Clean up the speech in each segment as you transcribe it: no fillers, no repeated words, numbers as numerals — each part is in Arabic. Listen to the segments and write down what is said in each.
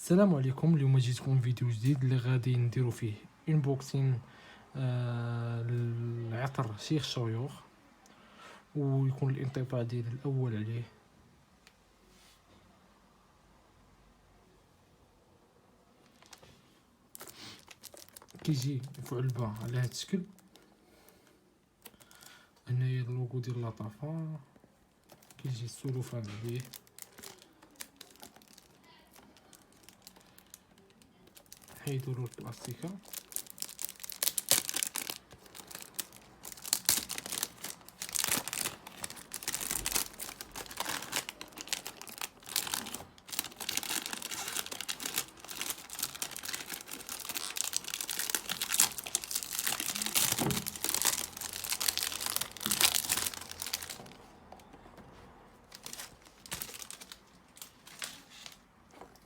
السلام عليكم. اليوم جيتكم فيديو جديد اللي غادي نديرو فيه انبوكسين العطر شيخ شيوخ، ويكون الانطباع ديال الاول عليه. كيجي في علبه على هذا الشكل. هنايا اللوغو ديال اللطافه، كيجي السلوفان عليه، حيدولو البلاستيكه.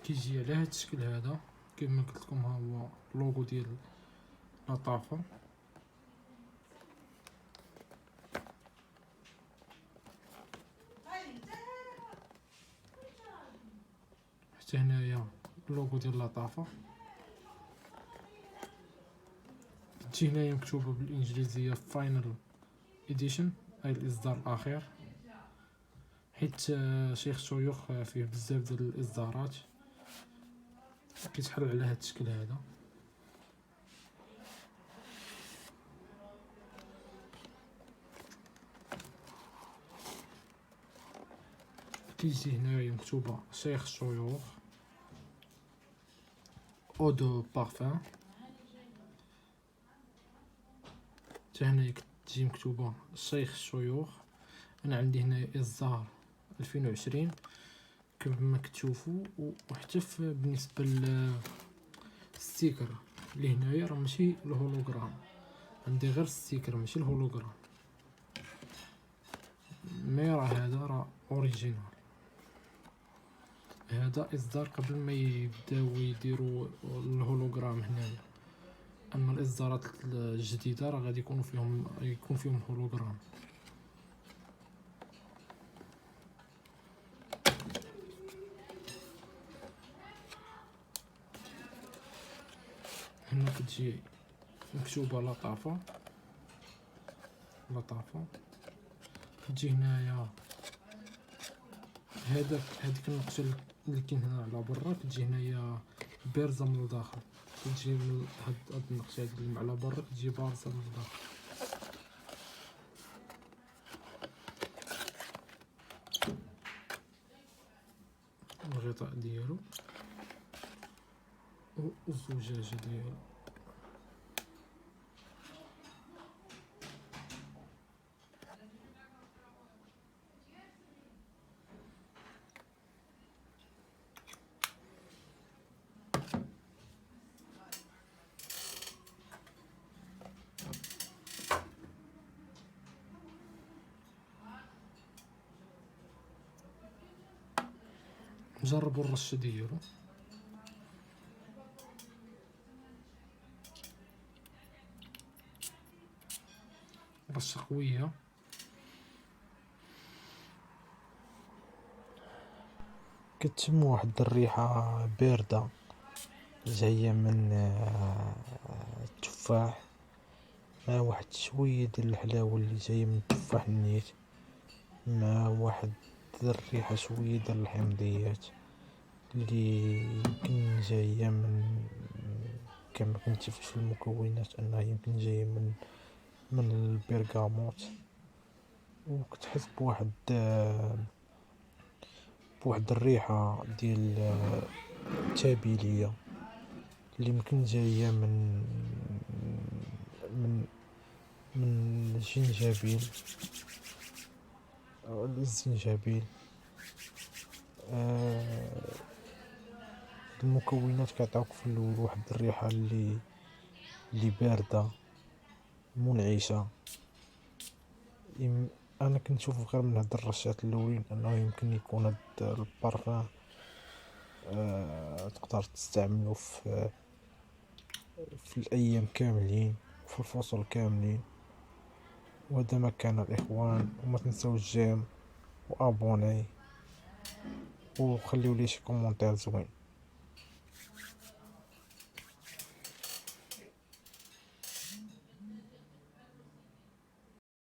كيجي على هذا الشكل هذا، كما قلت لكم ها هو اللوغو ديال لطافه. حتى هنايا اللوغو ديال لطافه. كتجي هنايا مكتوبه بالانجليزيه فاينل اديشن، اي الاصدار الاخير، حيت شيخ شيوخ فيه بزاف ديال الاصدارات. كيتحل على هذا الشكل هذا. كيجي هنايا مكتوبه شيخ شيوخ او دو بارفان. حتى هنايا كتجي مكتوبه شيخ شيوخ. انا عندي هنا اصدار 2020 كما كتشوفوا. وحتى بالنسبه للستيكر اللي هنايا راه ماشي الهولوغرام، عندي غير الستيكر ماشي الهولوغرام، مي راه هذا راه اوريجينال. هذا اصدار قبل ما يبداو يديروا الهولوغرام هنايا، اما الاصدارات الجديده راه غادي يكون فيهم هولوغرام. هنا كتجي مكتوبه لطافه. كتجي هنايا هذيك النقطه اللي كاين هنا على برا، كتجي هنايا بارزه من الداخل. كتجي من هاد النقطه هادي اللي على برا كتجي بارزه من الداخل. الغطاء ديالو والزجاجه ديالو. نجربوا الرشه ديالو. رشه قويه. كتشم واحد الريحه بارده جايه من التفاح، مع واحد شويه ديال الحلاوه اللي جايه من التفاح النيت، مع واحد الريحه شويه ديال الحمضيات اللي يمكن جايه من، كما كنتي في المكونات انها يمكن جايه من البرغاموت. وكتحس بواحد الريحه ديال التابيليه اللي يمكن جايه من الجنجبيل او الزنجبيل. المكونات كيعطيوك في الاول واحد الريحه اللي بارده منعشه. انا كنشوف غير من هاد الرشات الاولين انه يمكن يكون هاد البارفان تقدر تستعمله في الايام كاملين وفي الفصول كاملين. وهذا ما كان الاخوان، وما تنساوش جيم وابوني وخليو لي شي كومونتير زوين.